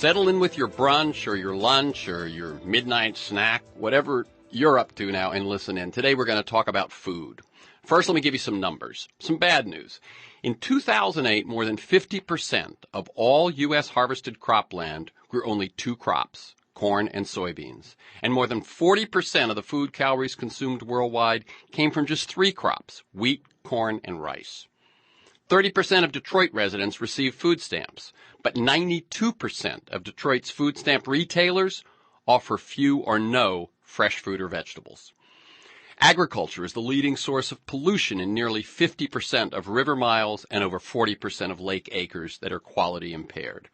Settle in with your brunch or your lunch or your midnight snack, whatever you're up to now, and listen in. Today we're going to talk about food. First, let me give you some numbers. Some bad news. In 2008, more than 50% of all U.S. harvested cropland grew only two crops, corn and soybeans. And more than 40% of the food calories consumed worldwide came from just three crops, wheat, corn, and rice. 30% of Detroit residents receive food stamps, but 92% of Detroit's food stamp retailers offer few or no fresh fruit or vegetables. Agriculture is the leading source of pollution in nearly 50% of river miles and over 40% of lake acres that are quality impaired.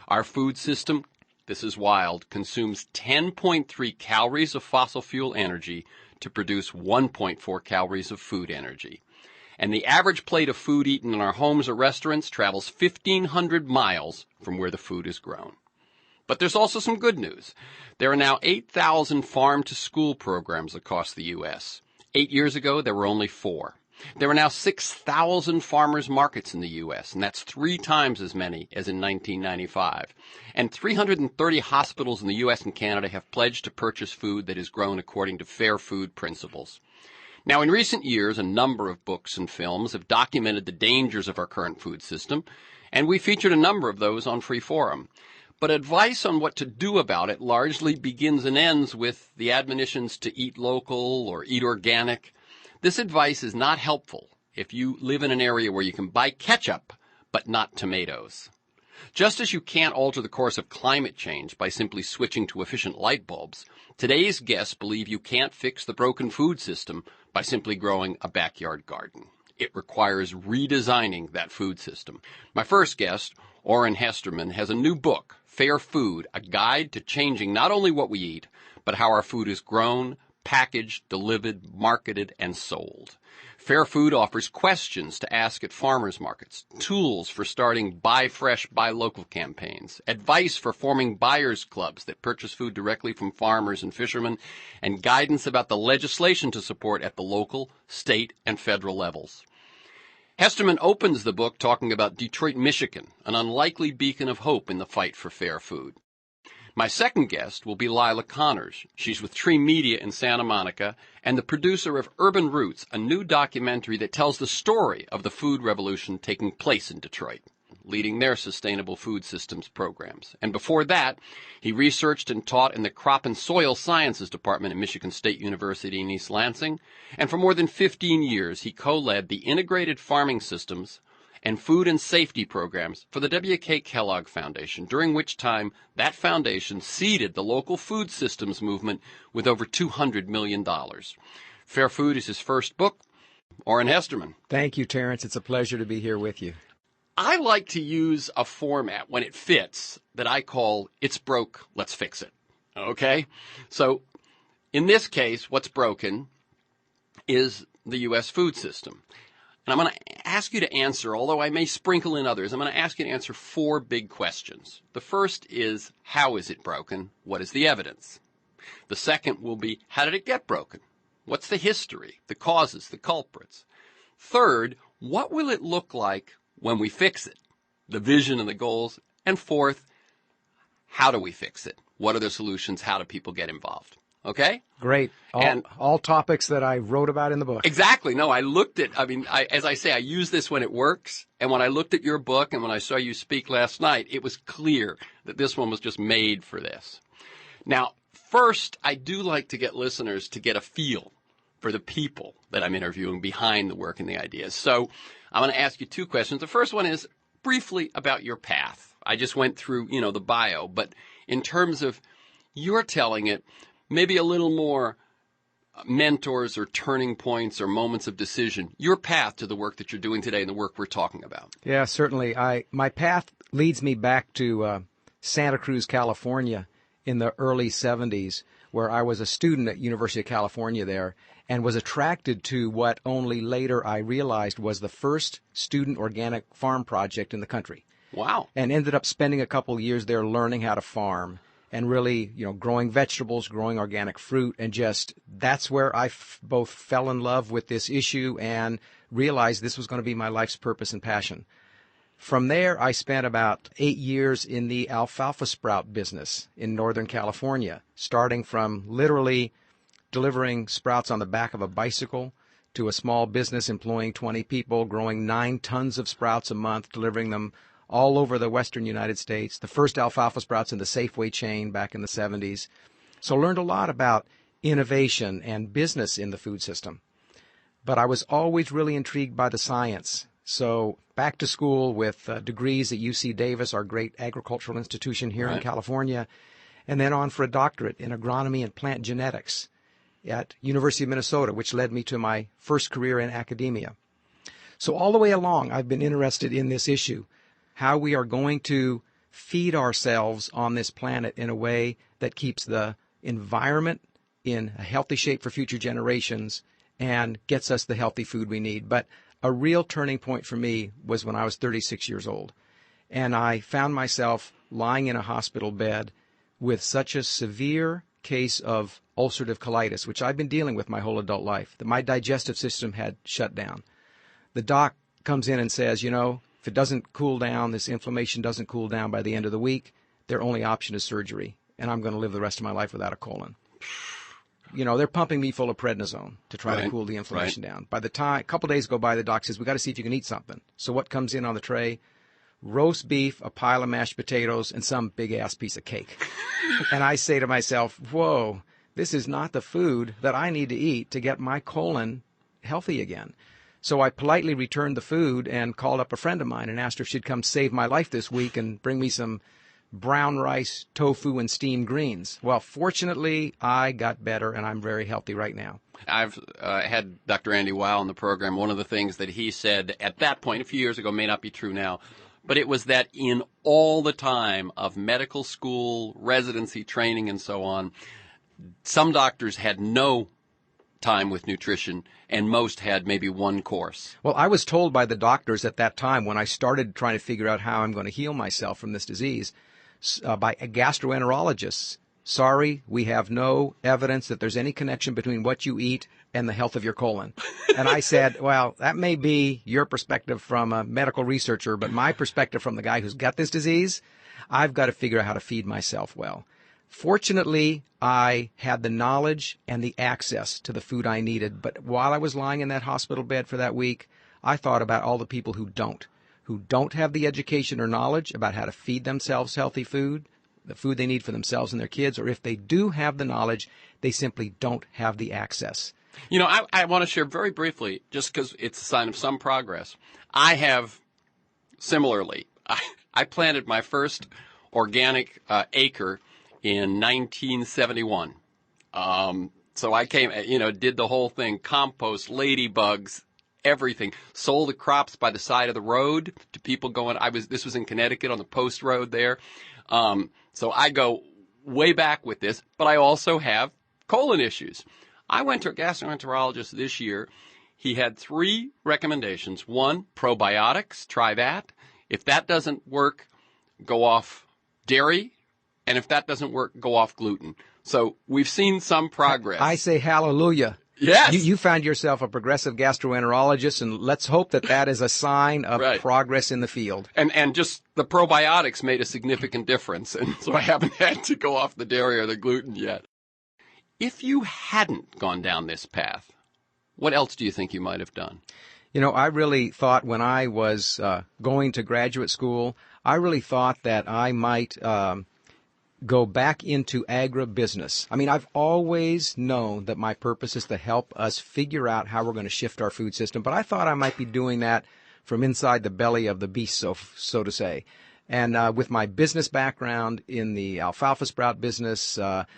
Our food system, this is wild, consumes 10.3 calories of fossil fuel energy to produce 1.4 calories of food energy. And the average plate of food eaten in our homes or restaurants travels 1,500 miles from where the food is grown. But there's also some good news. There are now 8,000 farm-to-school programs across the U.S. 8 years ago, there were only 4. There are now 6,000 farmers markets in the U.S., and that's 3 times as many as in 1995. And 330 hospitals in the U.S. and Canada have pledged to purchase food that is grown according to fair food principles. Now, in recent years, a number of books and films have documented the dangers of our current food system, and we featured a number of those on Freeforum. But advice on what to do about it largely begins and ends with the admonitions to eat local or eat organic. This advice is not helpful if you live in an area where you can buy ketchup, but not tomatoes. Just as you can't alter the course of climate change by simply switching to efficient light bulbs, today's guests believe you can't fix the broken food system by simply growing a backyard garden. It requires redesigning that food system. My first guest, Oran Hesterman, has a new book, Fair Food, a guide to changing not only what we eat, but how our food is grown, packaged, delivered, marketed, and sold. Fair Food offers questions to ask at farmers markets, tools for starting Buy Fresh, Buy Local campaigns, advice for forming buyers clubs that purchase food directly from farmers and fishermen, and guidance about the legislation to support at the local, state, and federal levels. Hesterman opens the book talking about Detroit, Michigan, an unlikely beacon of hope in the fight for fair food. My second guest will be Leila. She's with Tree Media in Santa Monica and the producer of Urban Roots, a new documentary that tells the story of the food revolution taking place in Detroit, leading their sustainable food systems programs. And before that, he researched and taught in the Crop and Soil Sciences Department at Michigan State University in East Lansing. And for more than 15 years, he co-led the Integrated Farming Systems and Food and Safety Programs for the W.K. Kellogg Foundation, during which time that foundation seeded the local food systems movement with over $200 million. Fair Food is his first book. Oran Hesterman. Thank you, Terrence. It's a pleasure to be here with you. I like to use a format when it fits that I call It's Broke, Let's Fix It. Okay? So in this case, what's broken is the U.S. food system. And I'm going to ask you to answer, although I may sprinkle in others, I'm going to ask you to answer 4 big questions. The first is, how is it broken? What is the evidence? The second will be, how did it get broken? What's the history, the causes, the culprits? Third, what will it look like when we fix it? The vision and the goals. And fourth, how do we fix it? What are the solutions? How do people get involved? Okay? Great. All topics that I wrote about in the book. Exactly. No, I looked at, as I say, I use this when it works. And when I looked at your book and when I saw you speak last night, it was clear that this one was just made for this. Now, first, I do like to get listeners to get a feel for the people that I'm interviewing behind the work and the ideas. So I'm going to ask you 2 questions. The first one is briefly about your path. I just went through, the bio, but in terms of you're telling it, maybe a little more mentors or turning points or moments of decision, your path to the work that you're doing today and the work we're talking about. Yeah, certainly. My path leads me back to Santa Cruz, California in the early 70s, where I was a student at University of California there and was attracted to what only later I realized was the first student organic farm project in the country. Wow. And ended up spending a couple of years there learning how to farm. And really, growing vegetables, growing organic fruit, and that's where I both fell in love with this issue and realized this was going to be my life's purpose and passion. From there, I spent about 8 years in the alfalfa sprout business in Northern California, starting from literally delivering sprouts on the back of a bicycle to a small business employing 20 people, growing 9 tons of sprouts a month, delivering them all over the western United States, the first alfalfa sprouts in the Safeway chain back in the 70s. So learned a lot about innovation and business in the food system. But I was always really intrigued by the science. So back to school with degrees at UC Davis, our great agricultural institution here in California, and then on for a doctorate in agronomy and plant genetics at University of Minnesota, which led me to my first career in academia. So all the way along, I've been interested in this issue, how we are going to feed ourselves on this planet in a way that keeps the environment in a healthy shape for future generations and gets us the healthy food we need. But a real turning point for me was when I was 36 years old, and I found myself lying in a hospital bed with such a severe case of ulcerative colitis, which I've been dealing with my whole adult life, that my digestive system had shut down. The doc comes in and says, if it doesn't cool down, this inflammation doesn't cool down by the end of the week, their only option is surgery, and I'm going to live the rest of my life without a colon. They're pumping me full of prednisone to try to cool the inflammation down. By the time a couple days go by, the doc says, we got to see if you can eat something. So what comes in on the tray? Roast beef, a pile of mashed potatoes, and some big-ass piece of cake. And I say to myself, whoa, this is not the food that I need to eat to get my colon healthy again. So I politely returned the food and called up a friend of mine and asked her if she'd come save my life this week and bring me some brown rice, tofu, and steamed greens. Well, fortunately, I got better, and I'm very healthy right now. I've had Dr. Andy Weil on the program. One of the things that he said at that point, a few years ago, may not be true now, but it was that in all the time of medical school, residency, training, and so on, some doctors had no time with nutrition, and most had maybe one course. Well, I was told by the doctors at that time when I started trying to figure out how I'm going to heal myself from this disease, by gastroenterologists, sorry, we have no evidence that there's any connection between what you eat and the health of your colon. And I said, well, that may be your perspective from a medical researcher, but my perspective from the guy who's got this disease, I've got to figure out how to feed myself well. Fortunately, I had the knowledge and the access to the food I needed. But while I was lying in that hospital bed for that week, I thought about all the people who don't have the education or knowledge about how to feed themselves healthy food, the food they need for themselves and their kids, or if they do have the knowledge, they simply don't have the access. I want to share very briefly, just because it's a sign of some progress. I have, similarly, I planted my first organic acre in 1971. So I came, did the whole thing, compost, ladybugs, everything. Sold the crops by the side of the road to people going, this was in Connecticut on the post road there. So I go way back with this, but I also have colon issues. I went to a gastroenterologist this year. He had 3 recommendations. 1, probiotics, try that. If that doesn't work, go off dairy. And if that doesn't work, go off gluten. So we've seen some progress. I say hallelujah. Yes. You found yourself a progressive gastroenterologist, and let's hope that is a sign of progress in the field. And just the probiotics made a significant difference, and so I haven't had to go off the dairy or the gluten yet. If you hadn't gone down this path, what else do you think you might have done? I really thought when I was going to graduate school, I really thought that I might go back into agribusiness. I mean, I've always known that my purpose is to help us figure out how we're going to shift our food system, but I thought I might be doing that from inside the belly of the beast, so to say. And with my business background in the alfalfa sprout business, a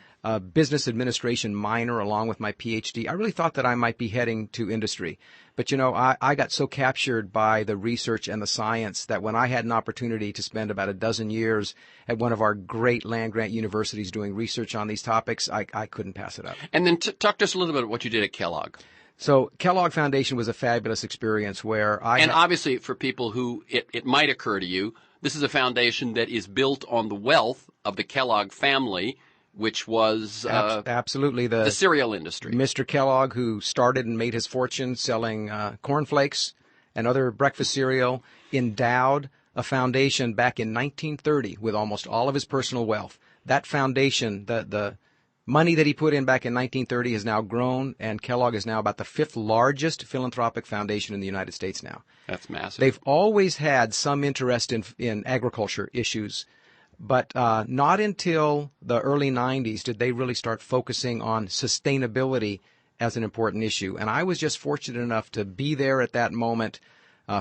business administration minor along with my PhD, I really thought that I might be heading to industry. But, I got so captured by the research and the science that when I had an opportunity to spend about a dozen years at one of our great land-grant universities doing research on these topics, I couldn't pass it up. And then talk to us a little bit about what you did at Kellogg. So Kellogg Foundation was a fabulous experience where obviously for people who it might occur to you, this is a foundation that is built on the wealth of the Kellogg family, which was absolutely the cereal industry. Mr. Kellogg, who started and made his fortune selling cornflakes and other breakfast cereal, endowed a foundation back in 1930 with almost all of his personal wealth. That foundation, the money that he put in back in 1930 has now grown, and Kellogg is now about the fifth largest philanthropic foundation in the United States now. That's massive. They've always had some interest in agriculture issues, but not until the early 90s did they really start focusing on sustainability as an important issue. And I was just fortunate enough to be there at that moment,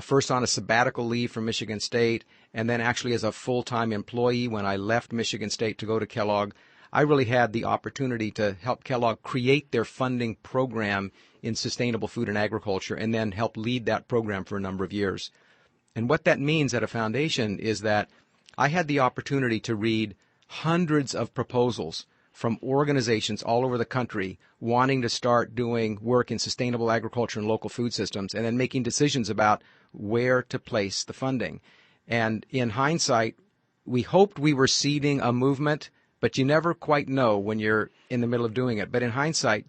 first on a sabbatical leave from Michigan State, and then actually as a full-time employee when I left Michigan State to go to Kellogg. I really had the opportunity to help Kellogg create their funding program in sustainable food and agriculture and then help lead that program for a number of years. And what that means at a foundation is that I had the opportunity to read hundreds of proposals from organizations all over the country wanting to start doing work in sustainable agriculture and local food systems and then making decisions about where to place the funding. And in hindsight, we hoped we were seeding a movement, but you never quite know when you're in the middle of doing it. But in hindsight,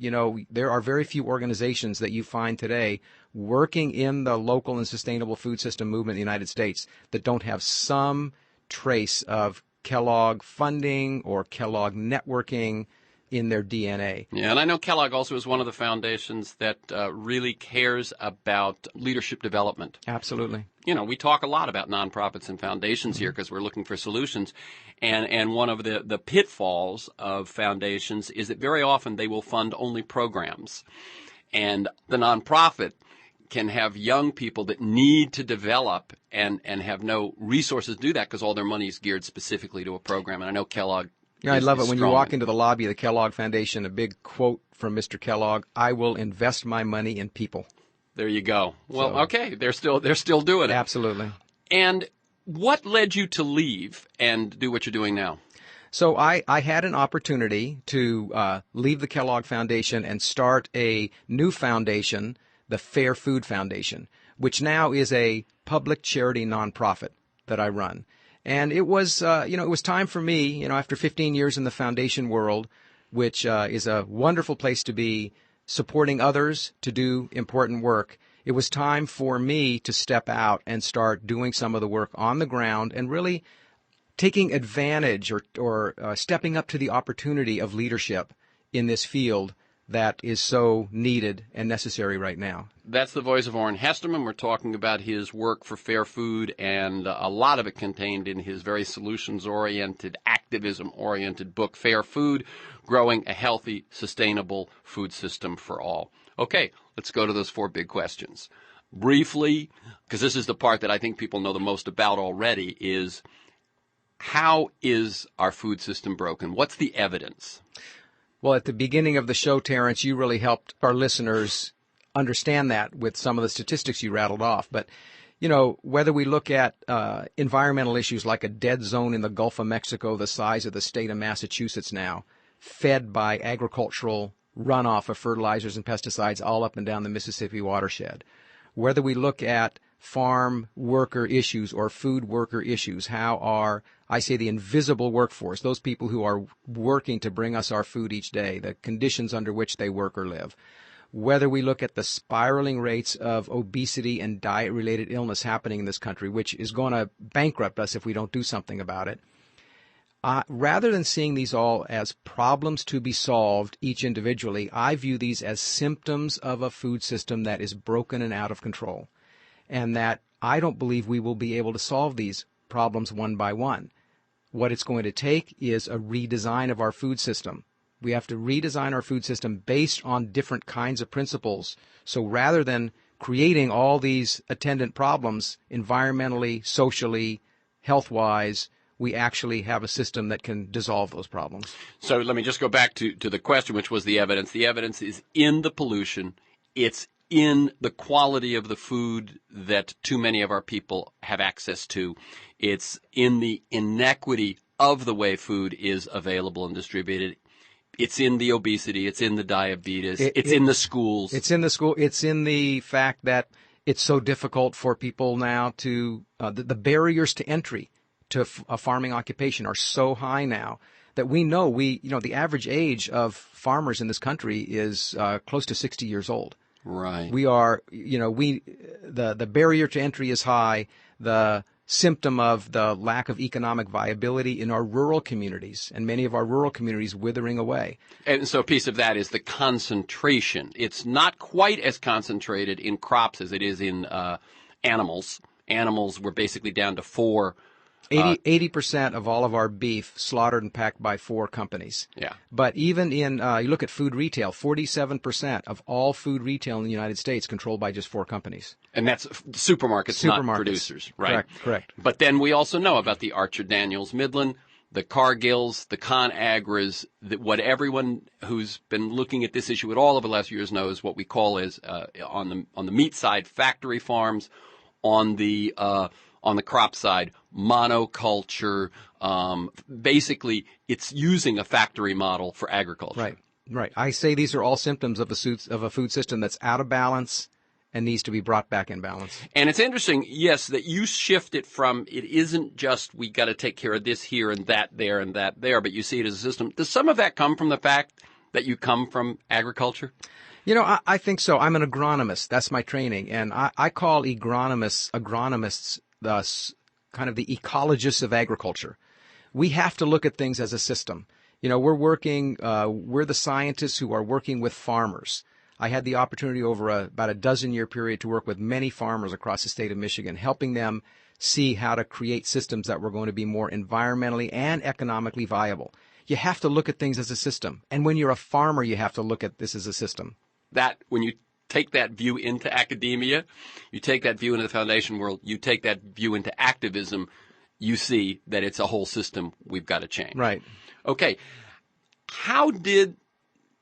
there are very few organizations that you find today working in the local and sustainable food system movement in the United States that don't have some trace of Kellogg funding or Kellogg networking in their DNA. Yeah, and I know Kellogg also is one of the foundations that really cares about leadership development. Absolutely. We talk a lot about nonprofits and foundations here because we're looking for solutions. And one of the pitfalls of foundations is that very often they will fund only programs. And the nonprofit can have young people that need to develop and have no resources to do that because all their money is geared specifically to a program. And I know Kellogg. Yeah, I love it when you walk into the lobby of the Kellogg Foundation, a big quote from Mr. Kellogg, "I will invest my money in people." There you go. Well, okay, they're still doing it. Absolutely. And what led you to leave and do what you're doing now? So I had an opportunity to leave the Kellogg Foundation and start a new foundation, the Fair Food Foundation, which now is a public charity nonprofit that I run. And it was, it was time for me, after 15 years in the foundation world, which is a wonderful place to be, supporting others to do important work. It was time for me to step out and start doing some of the work on the ground and really taking advantage or stepping up to the opportunity of leadership in this field that is so needed and necessary right now. That's the voice of Oran Hesterman. We're talking about his work for Fair Food, and a lot of it contained in his very solutions-oriented, activism-oriented book, Fair Food, Growing a Healthy, Sustainable Food System for All. Okay, let's go to those 4 big questions. Briefly, because this is the part that I think people know the most about already, is how is our food system broken? What's the evidence? Well, at the beginning of the show, Terrence, you really helped our listeners understand that with some of the statistics you rattled off. But, whether we look at environmental issues like a dead zone in the Gulf of Mexico the size of the state of Massachusetts now, fed by agricultural runoff of fertilizers and pesticides all up and down the Mississippi watershed, whether we look at farm worker issues or food worker issues, how are, I say, the invisible workforce, those people who are working to bring us our food each day, the conditions under which they work or live, whether we look at the spiraling rates of obesity and diet-related illness happening in this country, which is going to bankrupt us if we don't do something about it. Rather than seeing these all as problems to be solved each individually, I view these as symptoms of a food system that is broken and out of control, and that I don't believe we will be able to solve these problems one by one. What it's going to take is a redesign of our food system. We have to redesign our food system based on different kinds of principles. So rather than creating all these attendant problems environmentally, socially, health-wise, we actually have a system that can dissolve those problems. So let me just go back to the question, which was the evidence. The evidence is in the pollution. It's in the quality of the food that too many of our people have access to. It's in the inequity of the way food is available and distributed. It's in the obesity. It's in the diabetes. It's in the schools. It's in the school. It's in the fact that it's so difficult for people now to the barriers to entry to a farming occupation are so high now that we know the average age of farmers in this country is close to 60 years old. Right. We are, the barrier to entry is high. The symptom of the lack of economic viability in our rural communities, and many of our rural communities withering away. And so a piece of that is the concentration. It's not quite as concentrated in crops as it is in animals. Animals were basically down to 4. 80% of all of our beef slaughtered and packed by 4 companies. Yeah. But even in, you look at food retail, 47% of all food retail in the United States controlled by just 4 companies. And that's supermarkets, not producers. Right. Correct. But then we also know about the Archer Daniels Midland, the Cargills, the ConAgras, what everyone who's been looking at this issue at all over the last years knows what we call is, on the meat side, factory farms, on the crop side, monoculture. Basically, it's using a factory model for agriculture. Right. I say these are all symptoms of a food system that's out of balance and needs to be brought back in balance. And it's interesting, yes, that you shift it from, it isn't just we got to take care of this here and that there, but you see it as a system. Does some of that come from the fact that you come from agriculture? You know, I think so. I'm an agronomist. That's my training. And I call agronomists kind of the ecologists of agriculture. We have to look at things as a system. You know, we're the scientists who are working with farmers. I had the opportunity over about a dozen-year period to work with many farmers across the state of Michigan, helping them see how to create systems that were going to be more environmentally and economically viable. You have to look at things as a system. And when you're a farmer, you have to look at this as a system. That, when you take that view into academia, you take that view into the foundation world, you take that view into activism, you see that it's a whole system we've got to change. Right. Okay. How did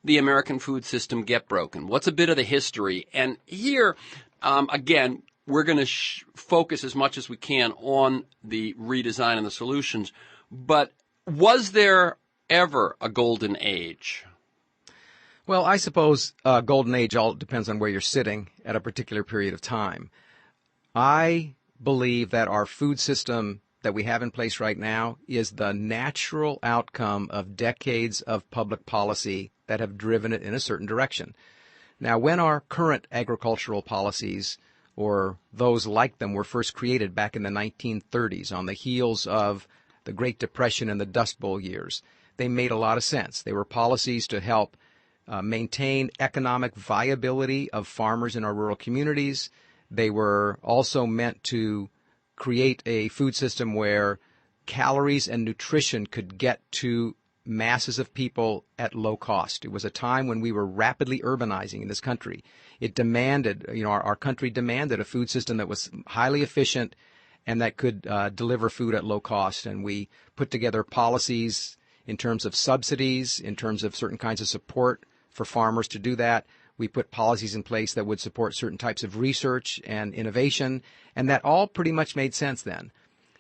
the American food system get broken? What's a bit of the history? And here, again, we're going to focus as much as we can on the redesign and the solutions. But was there ever a golden age? Well, I suppose golden age all depends on where you're sitting at a particular period of time. I believe that our food system that we have in place right now is the natural outcome of decades of public policy that have driven it in a certain direction. Now, when our current agricultural policies, or those like them, were first created back in the 1930s on the heels of the Great Depression and the Dust Bowl years, they made a lot of sense. They were policies to help maintain economic viability of farmers in our rural communities. They were also meant to create a food system where calories and nutrition could get to masses of people at low cost. It was a time when we were rapidly urbanizing in this country. It demanded, our country demanded a food system that was highly efficient and that could deliver food at low cost. And we put together policies in terms of subsidies, in terms of certain kinds of support for farmers to do that. We put policies in place that would support certain types of research and innovation, and that all pretty much made sense then.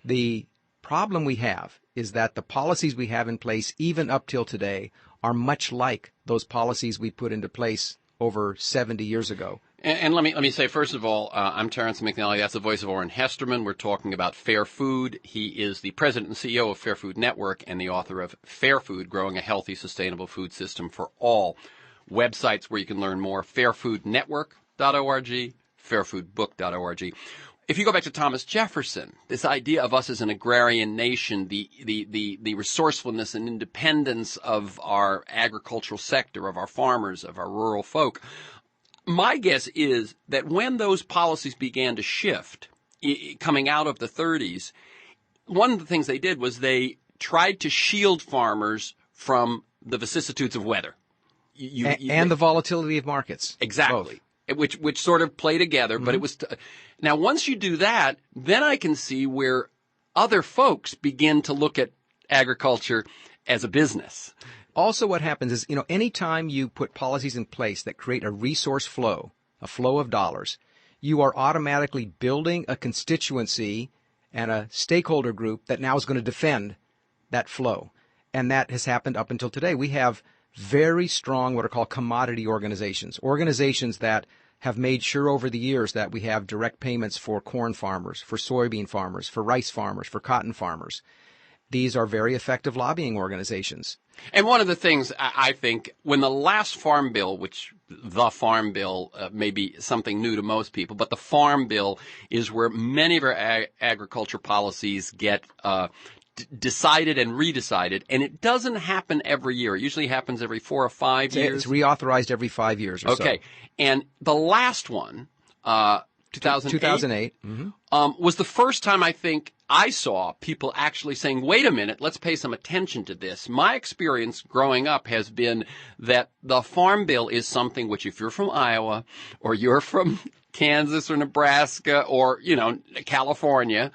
The problem we have is that the policies we have in place, even up till today, are much like those policies we put into place over 70 years ago. And let me say, first of all, I'm Terrence McNally. That's the voice of Oran Hesterman. We're talking about Fair Food. He is the president and CEO of Fair Food Network and the author of Fair Food, Growing a Healthy, Sustainable Food System for All. Websites where you can learn more, fairfoodnetwork.org, fairfoodbook.org. If you go back to Thomas Jefferson, this idea of us as an agrarian nation, the resourcefulness and independence of our agricultural sector, of our farmers, of our rural folk, my guess is that when those policies began to shift, coming out of the 30s, one of the things they did was they tried to shield farmers from the vicissitudes of weather. And the volatility of markets. Exactly. Which sort of play together, but it was... Now, once you do that, then I can see where other folks begin to look at agriculture as a business. Also, what happens is, anytime you put policies in place that create a resource flow, a flow of dollars, you are automatically building a constituency and a stakeholder group that now is going to defend that flow. And that has happened up until today. We have very strong what are called commodity organizations that have made sure over the years that we have direct payments for corn farmers, for soybean farmers, for rice farmers, for cotton farmers. these are very effective lobbying organizations. And one of the things I think, when the last Farm Bill, which the Farm Bill may be something new to most people, but the Farm Bill is where many of our agriculture policies get decided and redecided, and it doesn't happen every year. It usually happens every 4 or 5 years. It's reauthorized every 5 years or so. Okay. And the last one, 2008, was the first time I think I saw people actually saying, wait a minute, let's pay some attention to this. My experience growing up has been that the Farm Bill is something which, if you're from Iowa or you're from Kansas or Nebraska or, California,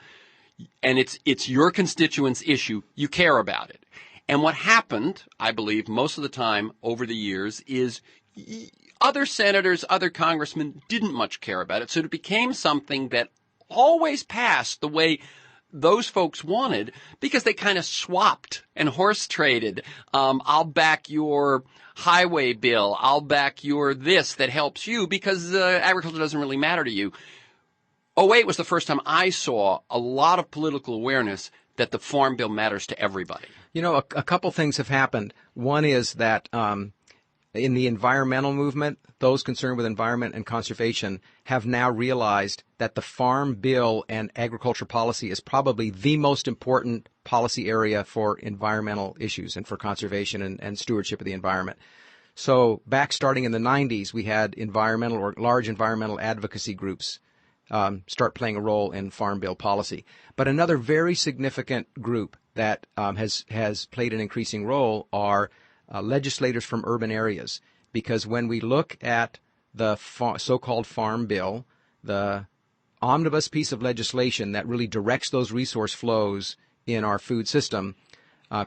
and it's your constituents' issue, you care about it. And what happened, I believe, most of the time over the years is other senators, other congressmen didn't much care about it. So it became something that always passed the way those folks wanted, because they kind of swapped and horse traded. I'll back your highway bill. I'll back your this that helps you, because agriculture doesn't really matter to you. 2008 was the first time I saw a lot of political awareness that the Farm Bill matters to everybody. A couple things have happened. One is that in the environmental movement, those concerned with environment and conservation have now realized that the Farm Bill and agriculture policy is probably the most important policy area for environmental issues and for conservation and stewardship of the environment. So back starting in the 90s, we had large environmental advocacy groups start playing a role in Farm Bill policy. But another very significant group that has played an increasing role are legislators from urban areas, because when we look at the so-called Farm Bill, the omnibus piece of legislation that really directs those resource flows in our food system,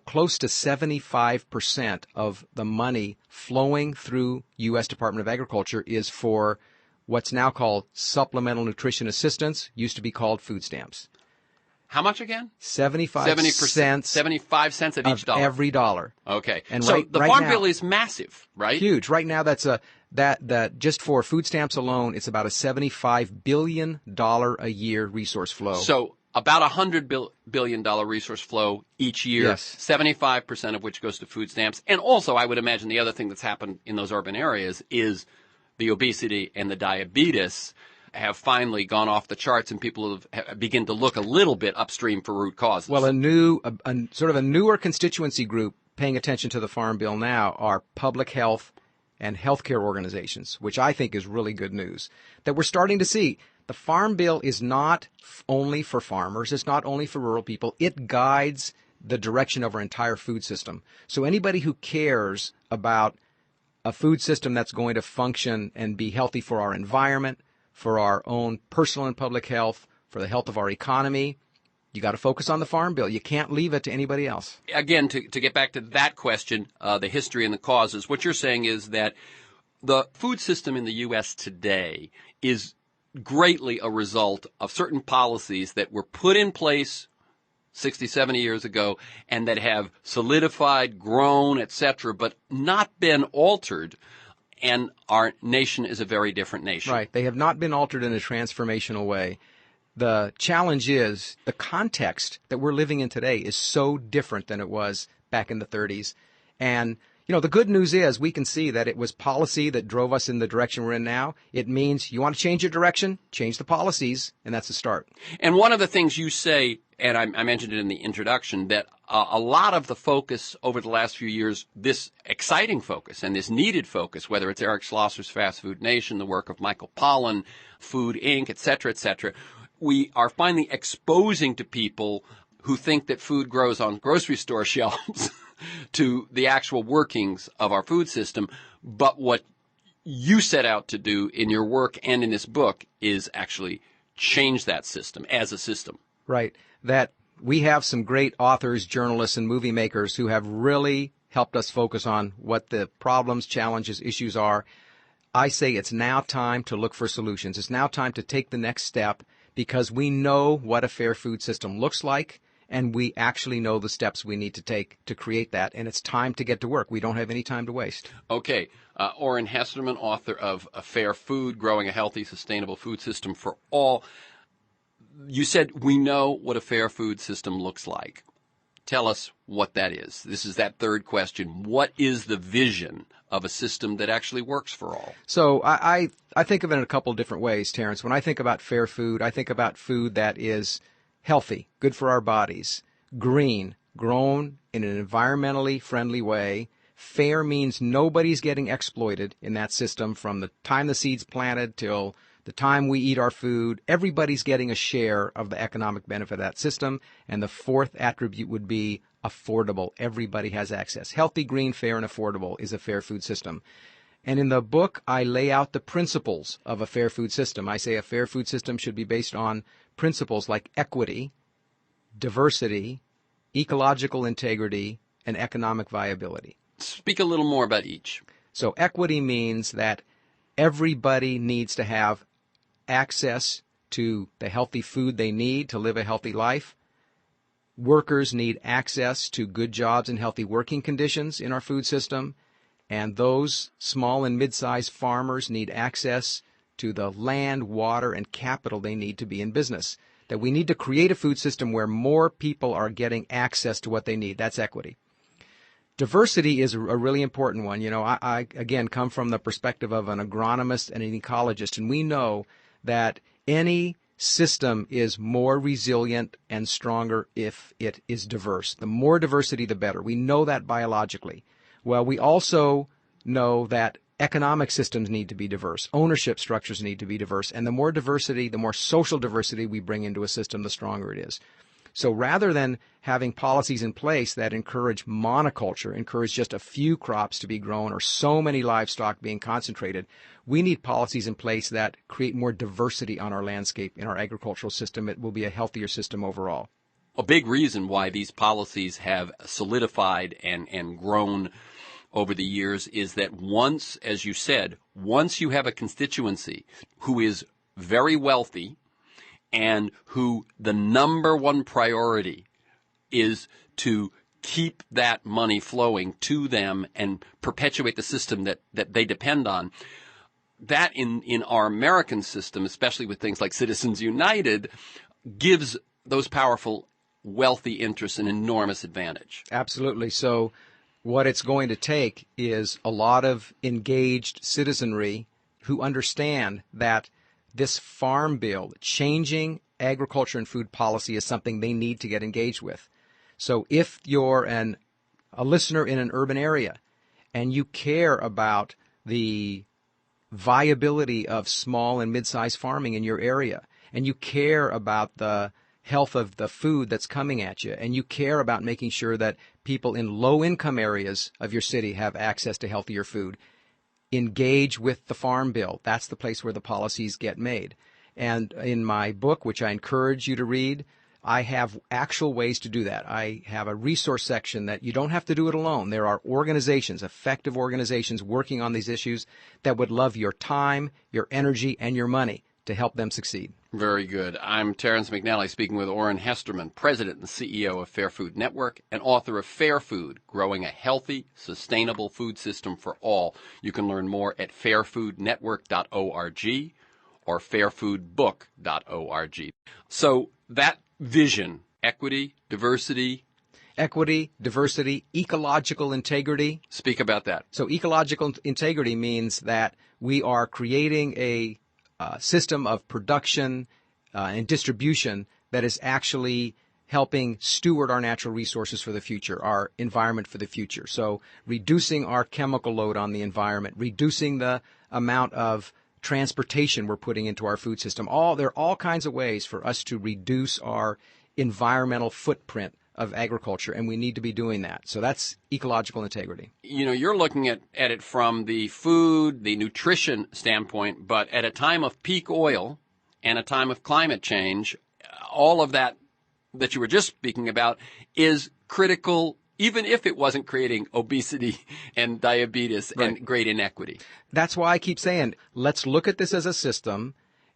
close to 75% of the money flowing through U.S. Department of Agriculture is for what's now called supplemental nutrition assistance, used to be called food stamps. How much again? 75 cents. 75 cents of each dollar. Every dollar. Okay. And so the right Farm now, Bill is massive, right? Huge. Right now, that's that just for food stamps alone, it's about a $75 billion a year resource flow. So about $100 billion resource flow each year, yes. 75% of which goes to food stamps. And also, I would imagine the other thing that's happened in those urban areas is the obesity and the diabetes have finally gone off the charts, and people have begin to look a little bit upstream for root causes. Well, a sort of a newer constituency group paying attention to the Farm Bill now are public health and healthcare organizations, which I think is really good news. That we're starting to see the Farm Bill is not only for farmers, it's not only for rural people, it guides the direction of our entire food system. So anybody who cares about a food system that's going to function and be healthy for our environment, for our own personal and public health, for the health of our economy, you got to focus on the Farm Bill. You can't leave it to anybody else. Again, to get back to that question, the history and the causes, what you're saying is that the food system in the U.S. today is greatly a result of certain policies that were put in place 60, 70 years ago and that have solidified, grown, etc., but not been altered. And our nation is a very different nation. Right. They have not been altered in a transformational way. The challenge is the context that we're living in today is so different than it was back in the 30s. And, the good news is we can see that it was policy that drove us in the direction we're in now. It means you want to change your direction, change the policies, and that's the start. And one of the things you say, and I mentioned it in the introduction, that a lot of the focus over the last few years, this exciting focus and this needed focus, whether it's Eric Schlosser's Fast Food Nation, the work of Michael Pollan, Food Inc., et cetera, we are finally exposing to people who think that food grows on grocery store shelves to the actual workings of our food system. But what you set out to do in your work and in this book is actually change that system as a system. Right. That we have some great authors, journalists, and movie makers who have really helped us focus on what the problems, challenges, issues are. I say it's now time to look for solutions. It's now time to take the next step, because we know what a fair food system looks like, and we actually know the steps we need to take to create that. And it's time to get to work. We don't have any time to waste. Okay. Oran Hesterman, author of A Fair Food, Growing a Healthy, Sustainable Food System for All. You said we know what a fair food system looks like. Tell us what that is. This is that third question. What is the vision of a system that actually works for all? So I think of it in a couple different ways, Terrence. When I think about fair food, I think about food that is healthy, good for our bodies, green, grown in an environmentally friendly way. Fair means nobody's getting exploited in that system from the time the seed's planted till the time we eat our food. Everybody's getting a share of the economic benefit of that system. And the fourth attribute would be affordable. Everybody has access. Healthy, green, fair, and affordable is a fair food system. And in the book, I lay out the principles of a fair food system. I say a fair food system should be based on principles like equity, diversity, ecological integrity, and economic viability. Speak a little more about each. So equity means that everybody needs to have access to the healthy food they need to live a healthy life. Workers need access to good jobs and healthy working conditions in our food system. And those small and mid-sized farmers need access to the land, water, and capital they need to be in business. That we need to create a food system where more people are getting access to what they need. That's equity. Diversity is a really important one. I again come from the perspective of an agronomist and an ecologist, and we know that any system is more resilient and stronger if it is diverse. The more diversity, the better. We know that biologically. Well, we also know that economic systems need to be diverse. Ownership structures need to be diverse. And the more diversity, the more social diversity we bring into a system, the stronger it is. So rather than having policies in place that encourage monoculture, encourage just a few crops to be grown or so many livestock being concentrated, we need policies in place that create more diversity on our landscape in our agricultural system. It will be a healthier system overall. A big reason why these policies have solidified and grown over the years is that once, as you said, once you have a constituency who is very wealthy and who the number one priority is to keep that money flowing to them and perpetuate the system that they depend on, that in our American system, especially with things like Citizens United, gives those powerful, wealthy interests an enormous advantage. Absolutely. So what it's going to take is a lot of engaged citizenry who understand that this farm bill, changing agriculture and food policy, is something they need to get engaged with. So if you're a listener in an urban area and you care about the viability of small and mid-sized farming in your area, and you care about the health of the food that's coming at you, and you care about making sure that people in low-income areas of your city have access to healthier food, engage with the Farm Bill. That's the place where the policies get made. And in my book, which I encourage you to read, I have actual ways to do that. I have a resource section that you don't have to do it alone. There are organizations, effective organizations working on these issues that would love your time, your energy, and your money to help them succeed. Very good. I'm Terrence McNally speaking with Oran Hesterman, President and CEO of Fair Food Network and author of Fair Food, Growing a Healthy, Sustainable Food System for All. You can learn more at fairfoodnetwork.org or fairfoodbook.org. So that vision, equity, diversity, ecological integrity. Speak about that. So ecological integrity means that we are creating a system of production and distribution that is actually helping steward our natural resources for the future, our environment for the future. So reducing our chemical load on the environment, reducing the amount of transportation we're putting into our food system. There are all kinds of ways for us to reduce our environmental footprint of agriculture, and we need to be doing that. So that's ecological integrity. You know, you're looking at it from the food, the nutrition standpoint, but at a time of peak oil and a time of climate change, all of that you were just speaking about is critical, even if it wasn't creating obesity and diabetes and great inequity. That's why I keep saying, let's look at this as a system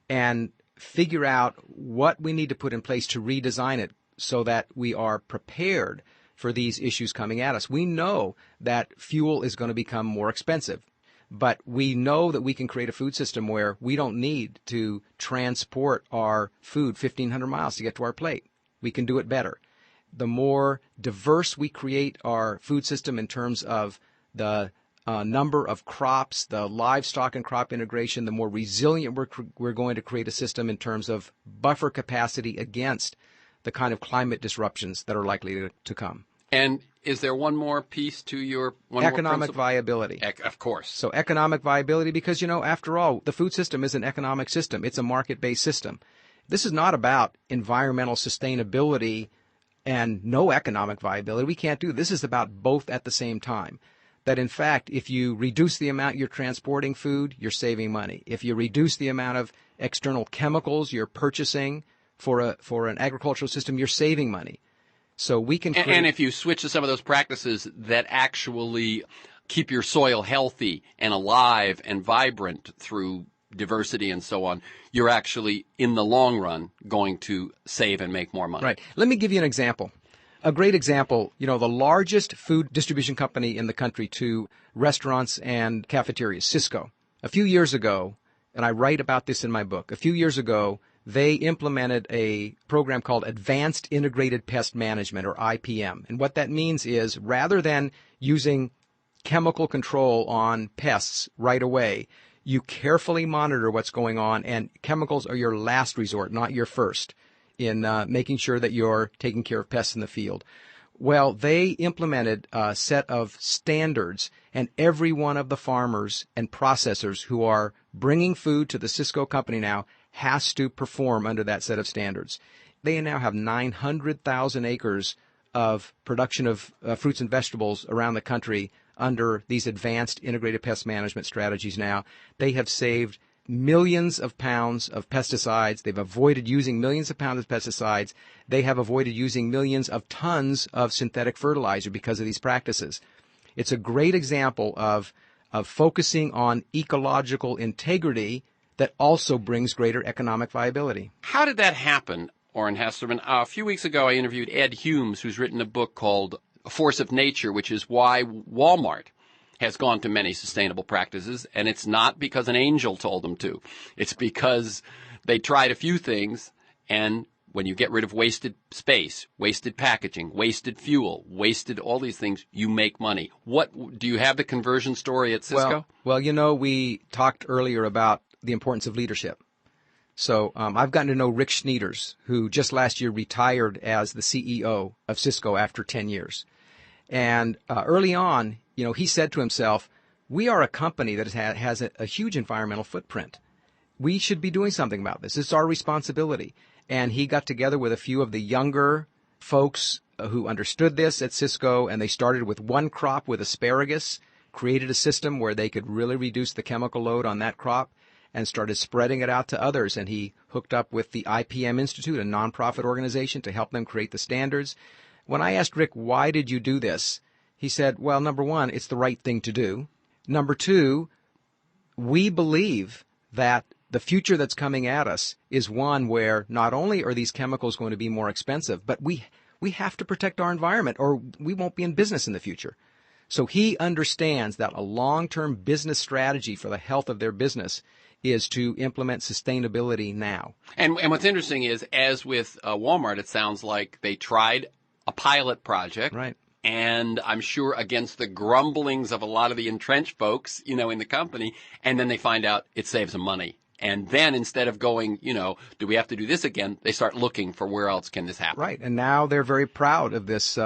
and figure out what we need to put in place to redesign it so that we are prepared for these issues coming at us. We know that fuel is going to become more expensive, but we know that we can create a food system where we don't need to transport our food 1,500 miles to get to our plate. We can do it better. the more diverse we create our food system in terms of the number of crops, the livestock and crop integration, the more resilient we're going to create a system in terms of buffer capacity against the kind of climate disruptions that are likely to come. And is there one more piece to your economic viability? Of course. So economic viability, because, after all, the food system is an economic system. It's a market-based system. This is not about environmental sustainability and no economic viability. We can't do this. Is about both at the same time. That, in fact, if you reduce the amount you're transporting food, you're saving money. If you reduce the amount of external chemicals you're purchasing for an agricultural system, you're saving money. So we can create... And if you switch to some of those practices that actually keep your soil healthy and alive and vibrant through diversity and so on, you're actually, in the long run, going to save and make more money. Right. Let me give you an example. A great example, the largest food distribution company in the country to restaurants and cafeterias, Cisco. A few years ago, and I write about this in my book, a few years ago, they implemented a program called Advanced Integrated Pest Management, or IPM. And what that means is, rather than using chemical control on pests right away, you carefully monitor what's going on, and chemicals are your last resort, not your first, in making sure that you're taking care of pests in the field. Well, they implemented a set of standards, and every one of the farmers and processors who are bringing food to the Cisco company now has to perform under that set of standards. They now have 900,000 acres of production of fruits and vegetables around the country under these advanced integrated pest management strategies now. They have saved millions of pounds of pesticides. They've avoided using millions of pounds of pesticides. They have avoided using millions of tons of synthetic fertilizer because of these practices. It's a great example of focusing on ecological integrity that also brings greater economic viability. How did that happen, Oran Hesterman? A few weeks ago, I interviewed Ed Humes, who's written a book called A Force of Nature, which is why Walmart has gone to many sustainable practices, and it's not because an angel told them to. It's because they tried a few things, and when you get rid of wasted space, wasted packaging, wasted fuel, wasted all these things, you make money. What do you have the conversion story at Cisco? Well, we talked earlier about the importance of leadership. So I've gotten to know Rick Schneiders, who just last year retired as the CEO of Cisco after 10 years. And early on, he said to himself, we are a company that has a huge environmental footprint. We should be doing something about this. It's our responsibility. And he got together with a few of the younger folks who understood this at Cisco, and they started with one crop with asparagus, created a system where they could really reduce the chemical load on that crop, and started spreading it out to others. And he hooked up with the IPM Institute, a nonprofit organization, to help them create the standards. When I asked Rick, why did you do this? He said, well, number one, it's the right thing to do. Number two, we believe that the future that's coming at us is one where not only are these chemicals going to be more expensive, but we have to protect our environment or we won't be in business in the future. So he understands that a long-term business strategy for the health of their business is to implement sustainability now. And what's interesting is, as with Walmart, it sounds like they tried a pilot project. Right. And I'm sure against the grumblings of a lot of the entrenched folks, in the company, and then they find out it saves them money. And then instead of going, do we have to do this again, they start looking for where else can this happen. Right. And now they're very proud of this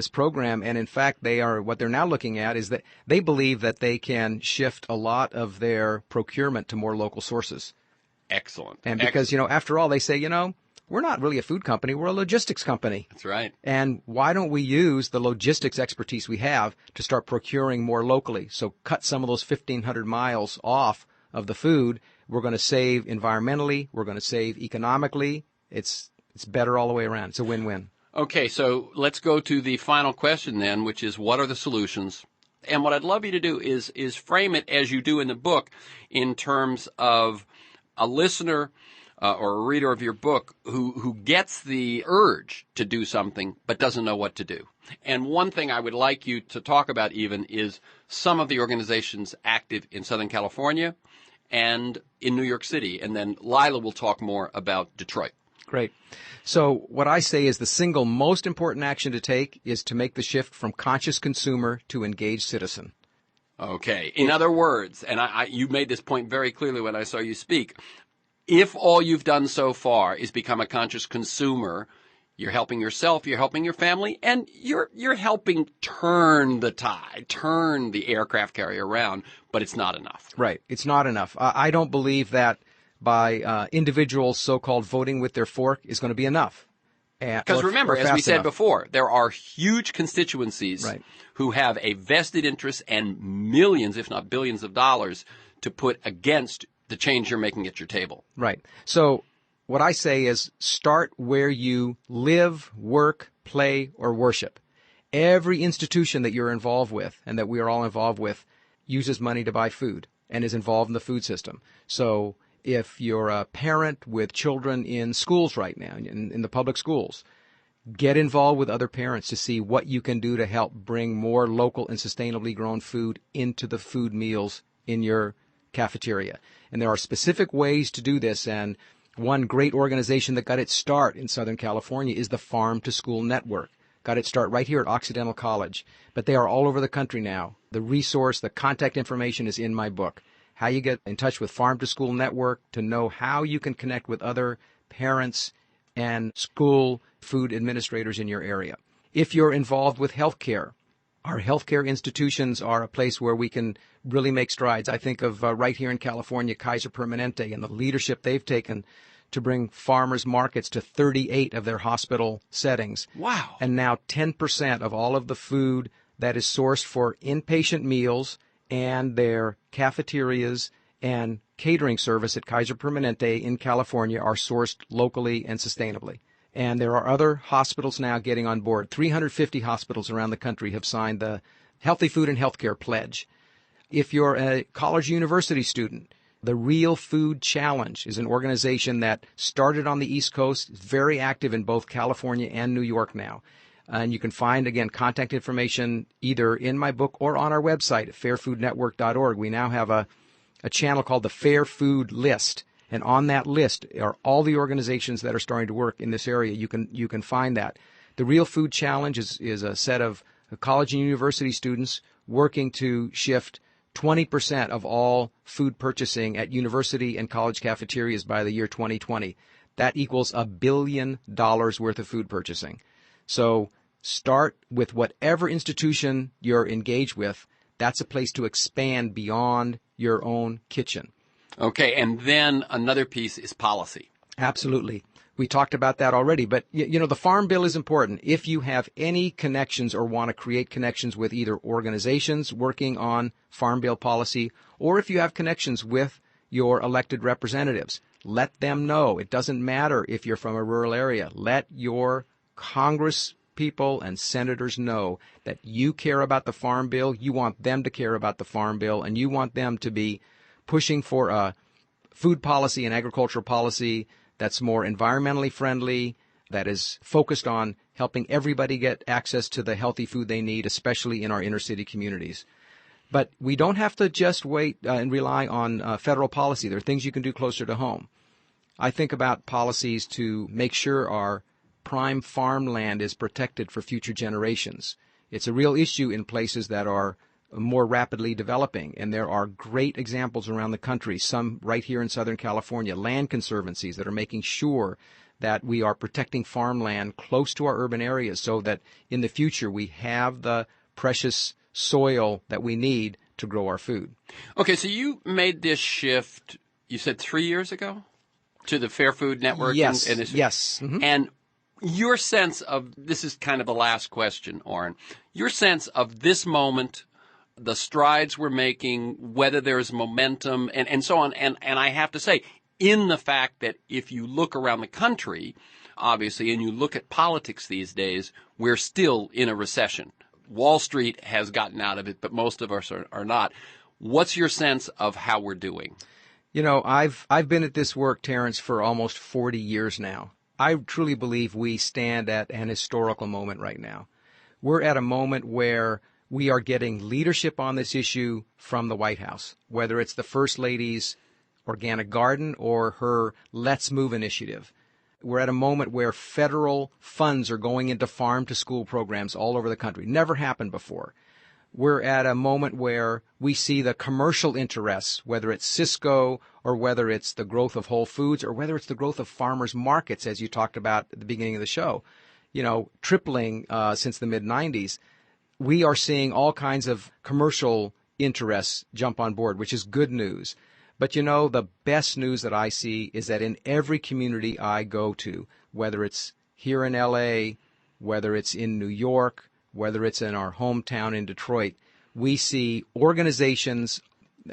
program. And in fact, what they're now looking at is that they believe that they can shift a lot of their procurement to more local sources. Excellent. And because, after all, they say, we're not really a food company. We're a logistics company. That's right. And why don't we use the logistics expertise we have to start procuring more locally? So cut some of those 1,500 miles off of the food. We're going to save environmentally. We're going to save economically. It's better all the way around. It's a win-win. Okay, so let's go to the final question then, which is, what are the solutions? And what I'd love you to do is frame it as you do in the book in terms of a listener or a reader of your book who gets the urge to do something but doesn't know what to do. And one thing I would like you to talk about even is some of the organizations active in Southern California and in New York City. And then Leila will talk more about Detroit. Great. So what I say is the single most important action to take is to make the shift from conscious consumer to engaged citizen. Okay. In other words, and you made this point very clearly when I saw you speak, if all you've done so far is become a conscious consumer, you're helping yourself, you're helping your family, and you're helping turn the tide, turn the aircraft carrier around, but it's not enough. Right. It's not enough. I don't believe that by individuals so-called voting with their fork is going to be enough. Because remember, as we said before, there are huge constituencies right. who have a vested interest and millions, if not billions of dollars to put against the change you're making at your table. Right. So what I say is start where you live, work, play, or worship. Every institution that you're involved with and that we are all involved with uses money to buy food and is involved in the food system. So if you're a parent with children in schools right now, in the public schools, get involved with other parents to see what you can do to help bring more local and sustainably grown food into the food meals in your cafeteria. And there are specific ways to do this, and one great organization that got its start in Southern California is the Farm to School Network. Got its start right here at Occidental College, but they are all over the country now. The resource, the contact information is in my book. How you get in touch with Farm to School Network to know how you can connect with other parents and school food administrators in your area. If you're involved with healthcare, our healthcare institutions are a place where we can really make strides. I think of right here in California, Kaiser Permanente and the leadership they've taken to bring farmers markets to 38 of their hospital settings. Wow. And now 10% of all of the food that is sourced for inpatient meals and their cafeterias and catering service at Kaiser Permanente in California are sourced locally and sustainably. And there are other hospitals now getting on board. 350 hospitals around the country have signed the Healthy Food and Healthcare Pledge. If you're a college university student, the Real Food Challenge is an organization that started on the East Coast, is very active in both California and New York now. And you can find, again, contact information either in my book or on our website at fairfoodnetwork.org. We now have a channel called the Fair Food List. And on that list are all the organizations that are starting to work in this area. You can find that. The Real Food Challenge is a set of college and university students working to shift 20% of all food purchasing at university and college cafeterias by the year 2020. That equals $1 billion worth of food purchasing. So start with whatever institution you're engaged with. That's a place to expand beyond your own kitchen. Okay, and then another piece is policy. Absolutely. We talked about that already, but the Farm Bill is important. If you have any connections or want to create connections with either organizations working on Farm Bill policy, or if you have connections with your elected representatives, let them know. It doesn't matter if you're from a rural area. Let your Congress people and senators know that you care about the Farm Bill, you want them to care about the Farm Bill, and you want them to be pushing for a food policy and agricultural policy that's more environmentally friendly, that is focused on helping everybody get access to the healthy food they need, especially in our inner city communities. But we don't have to just wait and rely on federal policy. There are things you can do closer to home. I think about policies to make sure our prime farmland is protected for future generations. It's a real issue in places that are more rapidly developing, and there are great examples around the country, some right here in Southern California, land conservancies that are making sure that we are protecting farmland close to our urban areas so that in the future we have the precious soil that we need to grow our food. Okay, so you made this shift, you said 3 years ago, to the Fair Food Network? Yes, yes. Mm-hmm. And your sense of, this is kind of the last question, Oran, your sense of this moment, the strides we're making, whether there's momentum, and so on. And I have to say, in the fact that if you look around the country, obviously, and you look at politics these days, we're still in a recession. Wall Street has gotten out of it, but most of us are not. What's your sense of how we're doing? I've been at this work, Terrence, for almost 40 years now. I truly believe we stand at an historical moment right now. We're at a moment where we are getting leadership on this issue from the White House, whether it's the First Lady's organic garden or her Let's Move initiative. We're at a moment where federal funds are going into farm-to-school programs all over the country. Never happened before. We're at a moment where we see the commercial interests, whether it's Cisco or whether it's the growth of Whole Foods or whether it's the growth of farmers markets, as you talked about at the beginning of the show, tripling since the mid-'90s. We are seeing all kinds of commercial interests jump on board, which is good news. But the best news that I see is that in every community I go to, whether it's here in L.A., whether it's in New York, whether it's in our hometown in Detroit, we see organizations